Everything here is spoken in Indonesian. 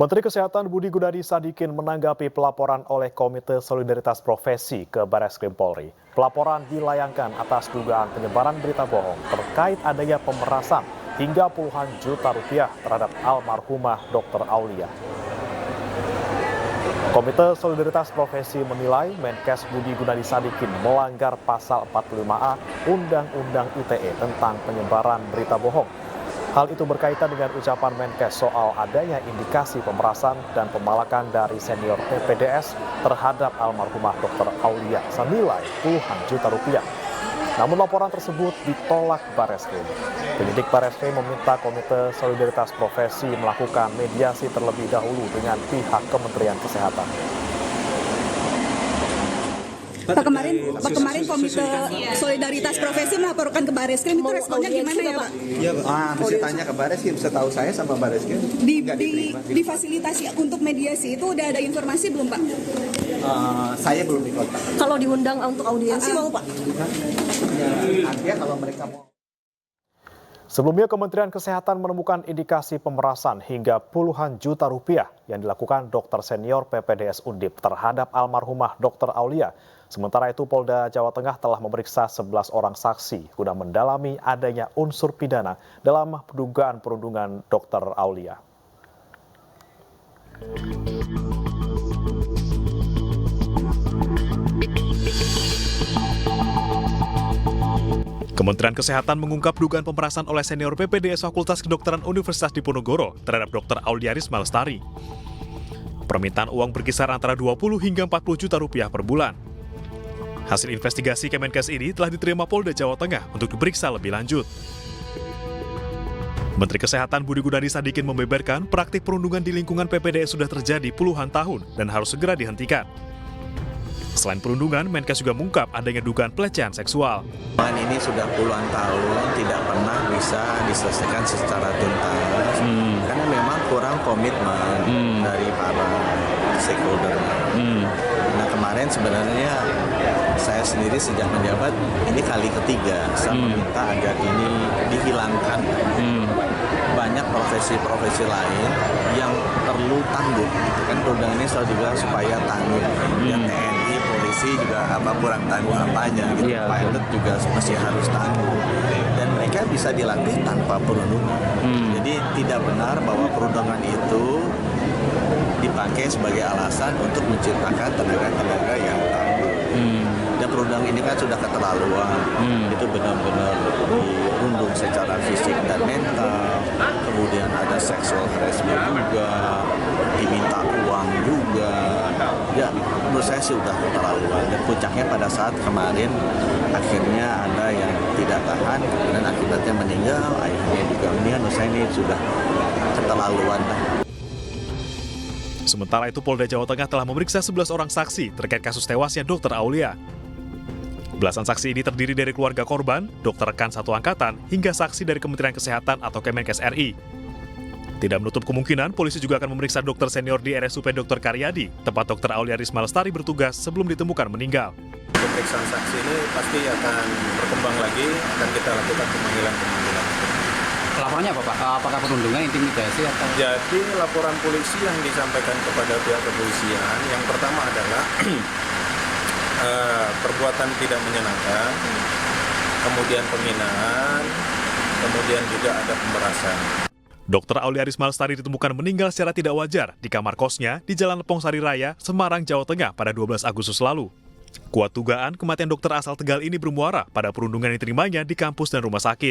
Menteri Kesehatan Budi Gunadi Sadikin menanggapi pelaporan oleh Komite Solidaritas Profesi ke Barreskrim Polri. Pelaporan dilayangkan atas dugaan penyebaran berita bohong terkait adanya pemerasan hingga puluhan juta rupiah terhadap almarhumah Dr. Aulia. Komite Solidaritas Profesi menilai Menkes Budi Gunadi Sadikin melanggar pasal 45A Undang-Undang ITE tentang penyebaran berita bohong. Hal itu berkaitan dengan ucapan Menkes soal adanya indikasi pemerasan dan pemalakan dari senior PPDS terhadap almarhumah Dr. Aulia senilai puluhan juta rupiah. Namun laporan tersebut ditolak Barreskrim. Penyidik Barreskrim meminta Komite Solidaritas Profesi melakukan mediasi terlebih dahulu dengan pihak Kementerian Kesehatan. Pak, kemarin Komite Solidaritas Profesi melaporkan ke Barreskrim, itu responnya gimana ya Pak? Iya Pak, mesti tanya ke Barreskrim, setahu saya sama Barreskrim Difasilitasi untuk mediasi itu udah ada informasi belum Pak? Saya belum dikontak. Kalau diundang untuk audiensi mau Pak? Artinya kalau mereka mau. Sebelumnya, Kementerian Kesehatan menemukan indikasi pemerasan hingga puluhan juta rupiah yang dilakukan dokter senior PPDS Undip terhadap almarhumah Dr. Aulia. Sementara itu, Polda Jawa Tengah telah memeriksa 11 orang saksi guna mendalami adanya unsur pidana dalam dugaan perundungan Dr. Aulia. Kementerian Kesehatan mengungkap dugaan pemerasan oleh senior PPDS Fakultas Kedokteran Universitas Diponegoro terhadap Dr. Aulia Risma Lestari. Permintaan uang berkisar antara 20 hingga 40 juta rupiah per bulan. Hasil investigasi Kemenkes ini telah diterima Polda Jawa Tengah untuk diperiksa lebih lanjut. Menteri Kesehatan Budi Gunadi Sadikin membeberkan praktik perundungan di lingkungan PPDS sudah terjadi puluhan tahun dan harus segera dihentikan. Selain perundungan, Menkes juga mengungkap adanya dugaan pelecehan seksual. Ini sudah puluhan tahun tidak pernah bisa diselesaikan secara tuntas karena memang kurang komitmen dari para stakeholder. Nah kemarin sebenarnya saya sendiri sejak menjabat ini kali ketiga saya meminta agar ini dihilangkan. Banyak profesi-profesi lain yang perlu tangguh. Kan perundang ini selalu dibilang supaya tangguh. Ya TNI, polisi juga kurang tangguh apanya gitu. Pilot juga masih harus tangguh. Dan mereka bisa dilatih tanpa perundungan. Jadi tidak benar bahwa perundungan itu dipakai sebagai alasan untuk menciptakan tenaga-tenaga yang tangguh. Dan perundang ini kan sudah keterlaluan. Itu benar-benar dirundung secara fisik dan mental. Kemudian ada sexual harassment juga, diminta uang juga. Ya, menurut saya sih sudah keterlaluan. Dan puncaknya pada saat kemarin akhirnya ada yang tidak tahan dan akibatnya meninggal, ayahnya juga meninggal. Menurut saya ini sudah keterlaluan. Sementara itu, Polda Jawa Tengah telah memeriksa 11 orang saksi terkait kasus tewasnya Dr. Aulia. Belasan saksi ini terdiri dari keluarga korban, dokter rekan satu angkatan, hingga saksi dari Kementerian Kesehatan atau Kemenkes RI. Tidak menutup kemungkinan, polisi juga akan memeriksa dokter senior di RSUP Dr. Karyadi, tempat Dr. Aulia Risma Lestari bertugas sebelum ditemukan meninggal. Pemeriksaan saksi ini pasti akan berkembang lagi, dan kita lakukan pemanggilan-pemanggilan. Laporannya apa Pak? Apakah perundungan, intimidasi atau? Jadi laporan polisi yang disampaikan kepada pihak kepolisian, yang pertama adalah perbuatan tidak menyenangkan, kemudian penghinaan, kemudian juga ada pemerasan. Dr. Aulia Risma Lestari ditemukan meninggal secara tidak wajar di kamar kosnya di Jalan Lepong Sari Raya, Semarang, Jawa Tengah pada 12 Agustus lalu. Kuat dugaan kematian dokter asal Tegal ini bermuara pada perundungan yang diterimanya di kampus dan rumah sakit.